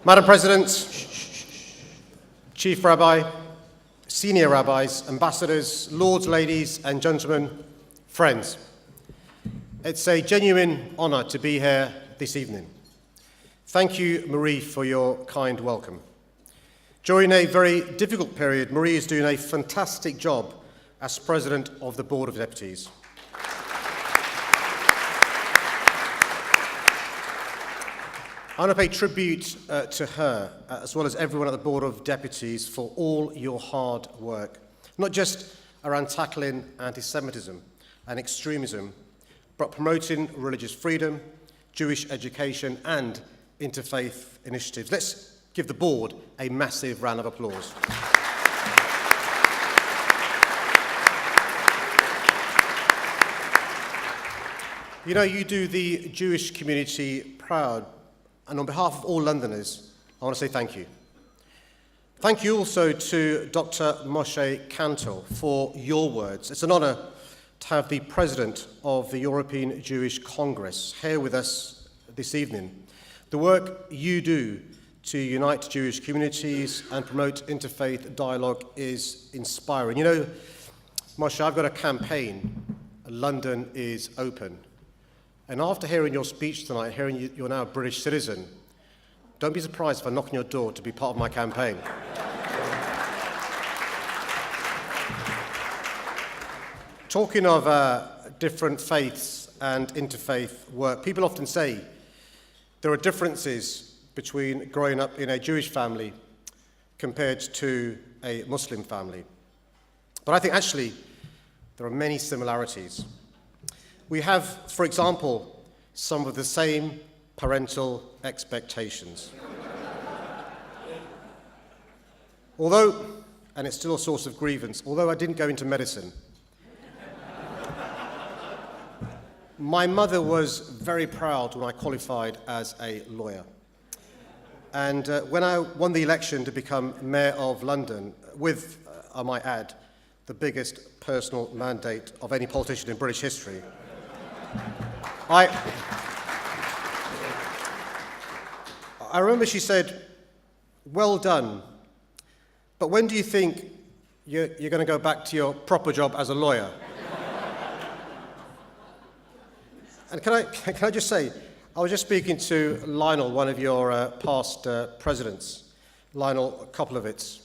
Madam President, Chief Rabbi, Senior Rabbis, Ambassadors, Lords, Ladies and Gentlemen, friends, it's a genuine honour to be here this evening. Thank you, Marie, for your kind welcome. During a very difficult period, Marie is doing a fantastic job as President of the Board of Deputies. I want to pay tribute to her, as well as everyone at the Board of Deputies, for all your hard work, not just around tackling anti-Semitism and extremism, but promoting religious freedom, Jewish education and interfaith initiatives. Let's give the board a massive round of applause. You know, you do the Jewish community proud, and on behalf of all Londoners, I want to say thank you. Thank you also to Dr. Moshe Kantor for your words. It's an honour to have the President of the European Jewish Congress here with us this evening. The work you do to unite Jewish communities and promote interfaith dialogue is inspiring. You know, Moshe, I've got a campaign, London is Open. And after hearing your speech tonight, hearing you're now a British citizen, don't be surprised if I knock on your door to be part of my campaign. Talking of different faiths and interfaith work, people often say there are differences between growing up in a Jewish family compared to a Muslim family. But I think actually there are many similarities. We have, for example, some of the same parental expectations. Although, and it's still a source of grievance, although I didn't go into medicine, my mother was very proud when I qualified as a lawyer. And when I won the election to become Mayor of London, with, I might add, the biggest personal mandate of any politician in British history, I remember she said, "Well done, but when do you think you're going to go back to your proper job as a lawyer?" And can I just say, I was just speaking to Lionel, one of your past presidents, Lionel Koplowitz,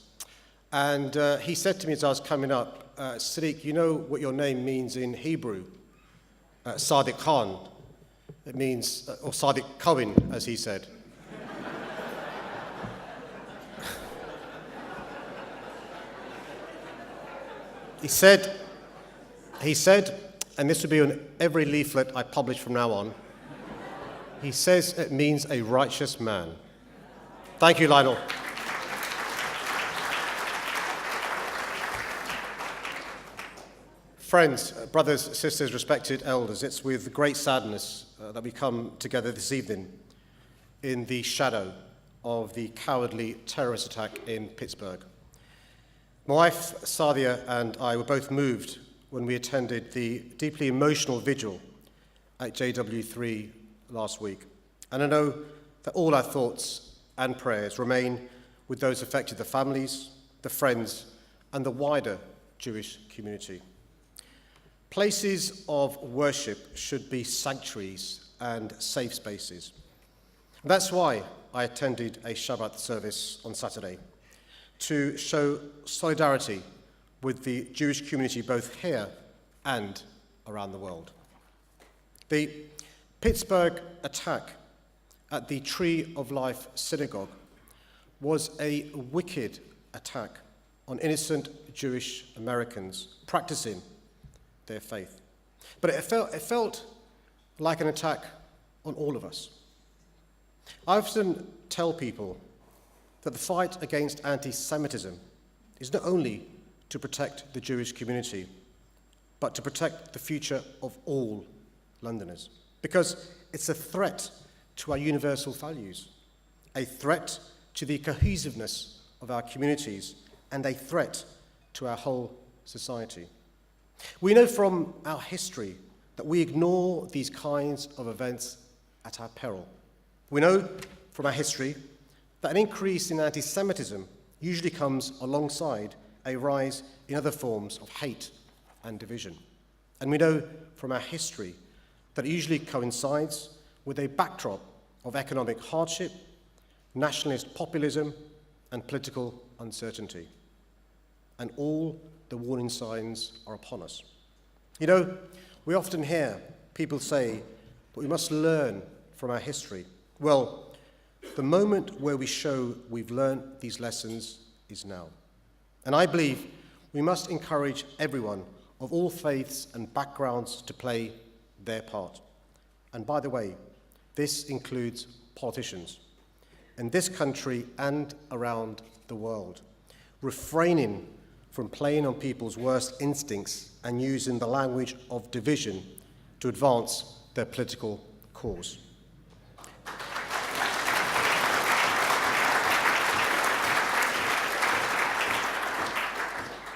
and he said to me as I was coming up, "Sadiq, you know what your name means in Hebrew? Sadiq Khan." It means, or Sadiq Cohen, as he said. He said, and this will be on every leaflet I publish from now on, he says it means a righteous man. Thank you, Lionel. Friends, brothers, sisters, respected elders, it's with great sadness that we come together this evening in the shadow of the cowardly terrorist attack in Pittsburgh. My wife, Sadia, and I were both moved when we attended the deeply emotional vigil at JW3 last week. And I know that all our thoughts and prayers remain with those affected, the families, the friends, and the wider Jewish community. Places of worship should be sanctuaries and safe spaces. And that's why I attended a Shabbat service on Saturday, to show solidarity with the Jewish community both here and around the world. The Pittsburgh attack at the Tree of Life Synagogue was a wicked attack on innocent Jewish Americans practicing their faith. But it felt like an attack on all of us. I often tell people that the fight against anti-Semitism is not only to protect the Jewish community, but to protect the future of all Londoners. Because it's a threat to our universal values, a threat to the cohesiveness of our communities, and a threat to our whole society. We know from our history that we ignore these kinds of events at our peril. We know from our history that an increase in anti-Semitism usually comes alongside a rise in other forms of hate and division. And we know from our history that it usually coincides with a backdrop of economic hardship, nationalist populism, and political uncertainty. And all the warning signs are upon us. You know, we often hear people say that we must learn from our history. Well, the moment where we show we've learned these lessons is now. And I believe we must encourage everyone of all faiths and backgrounds to play their part. And by the way, this includes politicians in this country and around the world, refraining from playing on people's worst instincts and using the language of division to advance their political cause.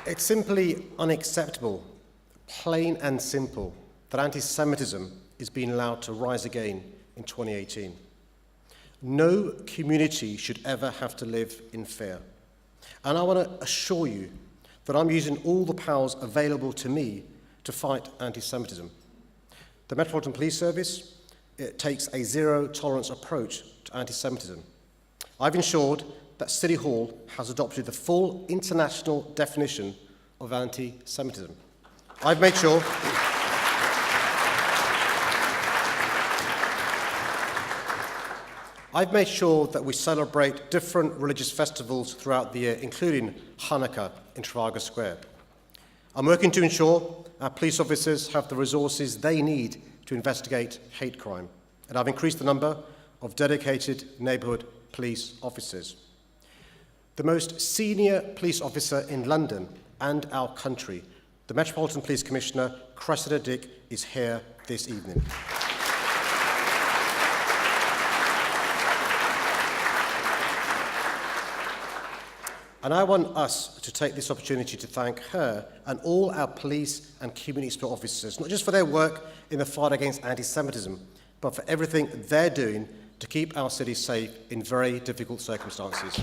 It's simply unacceptable, plain and simple, that anti-Semitism is being allowed to rise again in 2018. No community should ever have to live in fear. And I want to assure you that I'm using all the powers available to me to fight anti-Semitism. The Metropolitan Police Service takes a zero-tolerance approach to anti-Semitism. I've ensured that City Hall has adopted the full international definition of anti-Semitism. I've made sure that we celebrate different religious festivals throughout the year, including Hanukkah in Trafalgar Square. I'm working to ensure our police officers have the resources they need to investigate hate crime, and I've increased the number of dedicated neighbourhood police officers. The most senior police officer in London and our country, the Metropolitan Police Commissioner, Cressida Dick, is here this evening. And I want us to take this opportunity to thank her and all our police and community support officers, not just for their work in the fight against anti-Semitism, but for everything they're doing to keep our city safe in very difficult circumstances.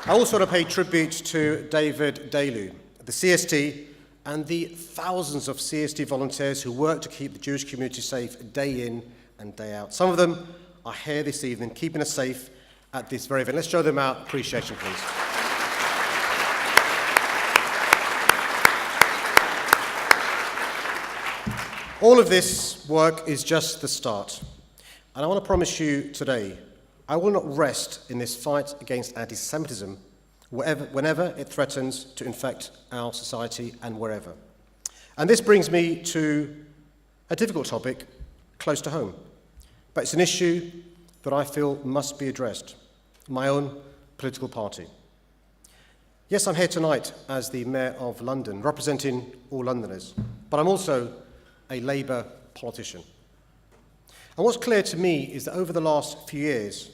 I also want to pay tribute to David Dalu, the CST, and the thousands of CST volunteers who work to keep the Jewish community safe day in and day out. Some of them are here this evening, keeping us safe at this very event. Let's show them our appreciation, please. All of this work is just the start. And I want to promise you today, I will not rest in this fight against anti-Semitism whenever it threatens to infect our society and wherever. And this brings me to a difficult topic close to home. But it's an issue that I feel must be addressed, my own political party. Yes, I'm here tonight as the Mayor of London, representing all Londoners, but I'm also a Labour politician. And what's clear to me is that over the last few years,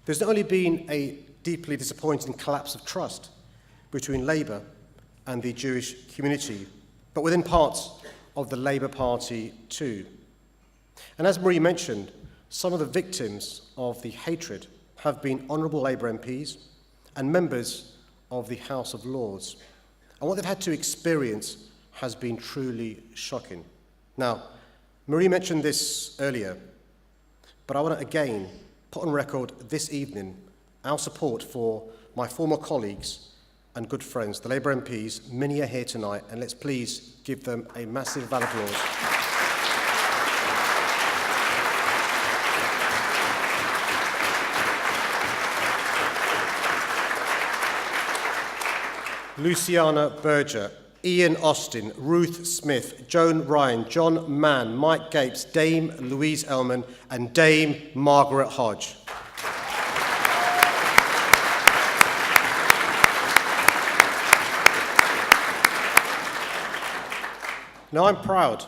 there's not only been a deeply disappointing collapse of trust between Labour and the Jewish community, but within parts of the Labour Party too. And as Marie mentioned, some of the victims of the hatred have been honourable Labour MPs and members of the House of Lords. And what they've had to experience has been truly shocking. Now, Marie mentioned this earlier, but I want to again put on record this evening our support for my former colleagues and good friends, the Labour MPs. Many are here tonight, and let's please give them a massive round of applause. Luciana Berger, Ian Austin, Ruth Smith, Joan Ryan, John Mann, Mike Gapes, Dame Louise Ellman, and Dame Margaret Hodge. Now, I'm proud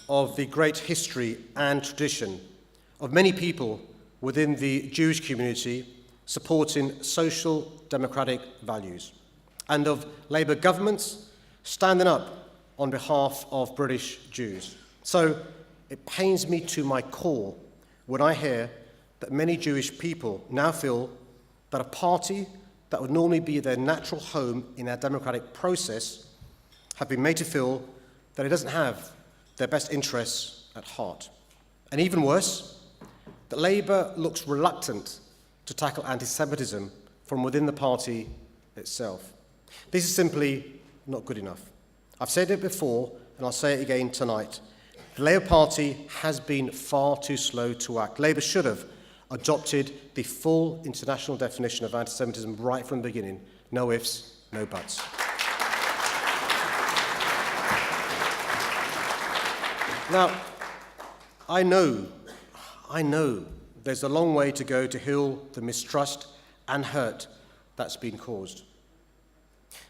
of the great history and tradition of many people within the Jewish community supporting social democratic values, and of Labour governments standing up on behalf of British Jews. So it pains me to my core when I hear that many Jewish people now feel that a party that would normally be their natural home in our democratic process have been made to feel that it doesn't have their best interests at heart. And even worse, that Labour looks reluctant to tackle anti-Semitism from within the party itself. This is simply not good enough. I've said it before, and I'll say it again tonight. The Labour Party has been far too slow to act. Labour should have adopted the full international definition of anti-Semitism right from the beginning. No ifs, no buts. Now, I know there's a long way to go to heal the mistrust and hurt that's been caused.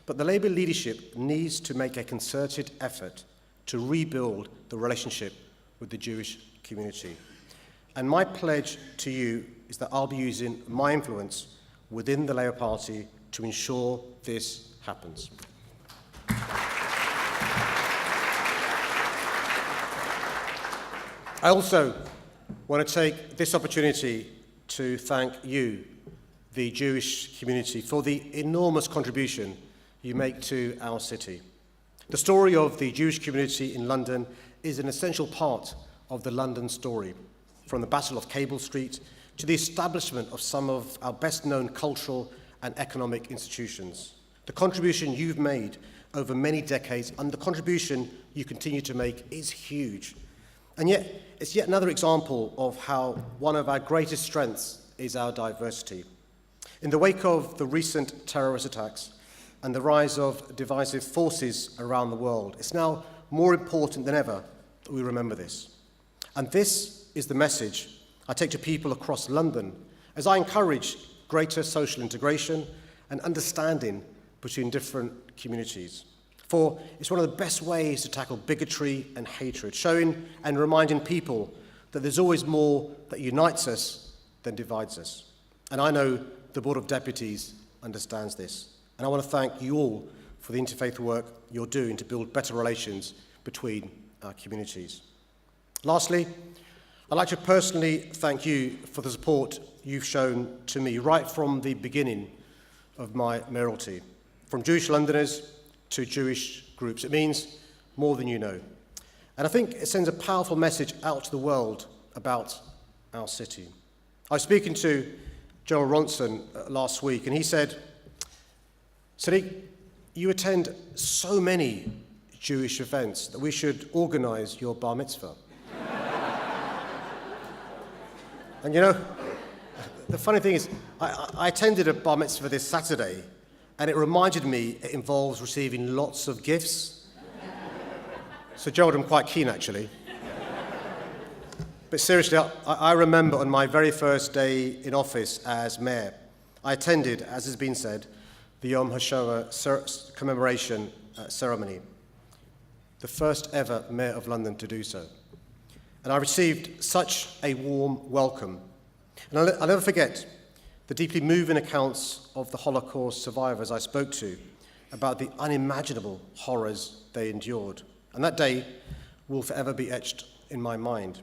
But the Labour leadership needs to make a concerted effort to rebuild the relationship with the Jewish community. And my pledge to you is that I'll be using my influence within the Labour Party to ensure this happens. I also want to take this opportunity to thank you, the Jewish community, for the enormous contribution you make to our city. The story of the Jewish community in London is an essential part of the London story, from the Battle of Cable Street to the establishment of some of our best-known cultural and economic institutions. The contribution you've made over many decades and the contribution you continue to make is huge. And yet, it's yet another example of how one of our greatest strengths is our diversity. In the wake of the recent terrorist attacks and the rise of divisive forces around the world, it's now more important than ever that we remember this. And this is the message I take to people across London as I encourage greater social integration and understanding between different communities. For it's one of the best ways to tackle bigotry and hatred, showing and reminding people that there's always more that unites us than divides us. And I know the Board of Deputies understands this. And I want to thank you all for the interfaith work you're doing to build better relations between our communities. Lastly, I'd like to personally thank you for the support you've shown to me right from the beginning of my mayoralty, from Jewish Londoners to Jewish groups. It means more than you know. And I think it sends a powerful message out to the world about our city. I was speaking to Joel Ronson last week, and he said, Sadiq, you attend so many Jewish events that we should organise your bar mitzvah. And you know, the funny thing is, I attended a bar mitzvah this Saturday, and it reminded me it involves receiving lots of gifts. So Joel, I'm quite keen actually. But seriously, I remember on my very first day in office as mayor, I attended, as has been said, the Yom HaShoah commemoration ceremony, the first ever mayor of London to do so. And I received such a warm welcome. And I'll never forget the deeply moving accounts of the Holocaust survivors I spoke to about the unimaginable horrors they endured. And that day will forever be etched in my mind.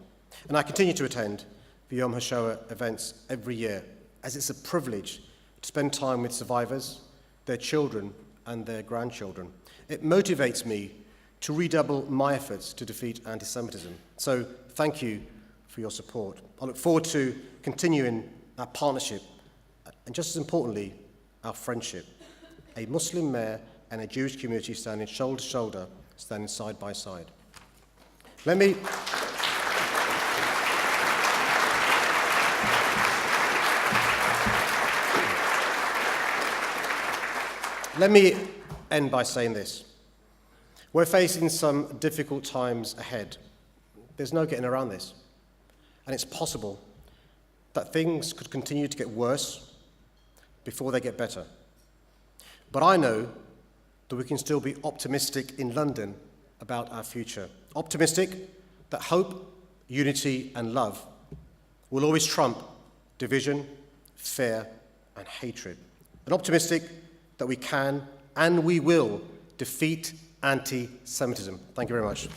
And I continue to attend the Yom HaShoah events every year, as it's a privilege to spend time with survivors, their children, and their grandchildren. It motivates me to redouble my efforts to defeat anti-Semitism. So thank you for your support. I look forward to continuing our partnership and, just as importantly, our friendship. A Muslim mayor and a Jewish community standing shoulder to shoulder, standing side by side. Let me end by saying this. We're facing some difficult times ahead. There's no getting around this. And it's possible that things could continue to get worse before they get better. But I know that we can still be optimistic in London about our future. Optimistic that hope, unity, and love will always trump division, fear, and hatred. And optimistic that we can and we will defeat anti-Semitism. Thank you very much.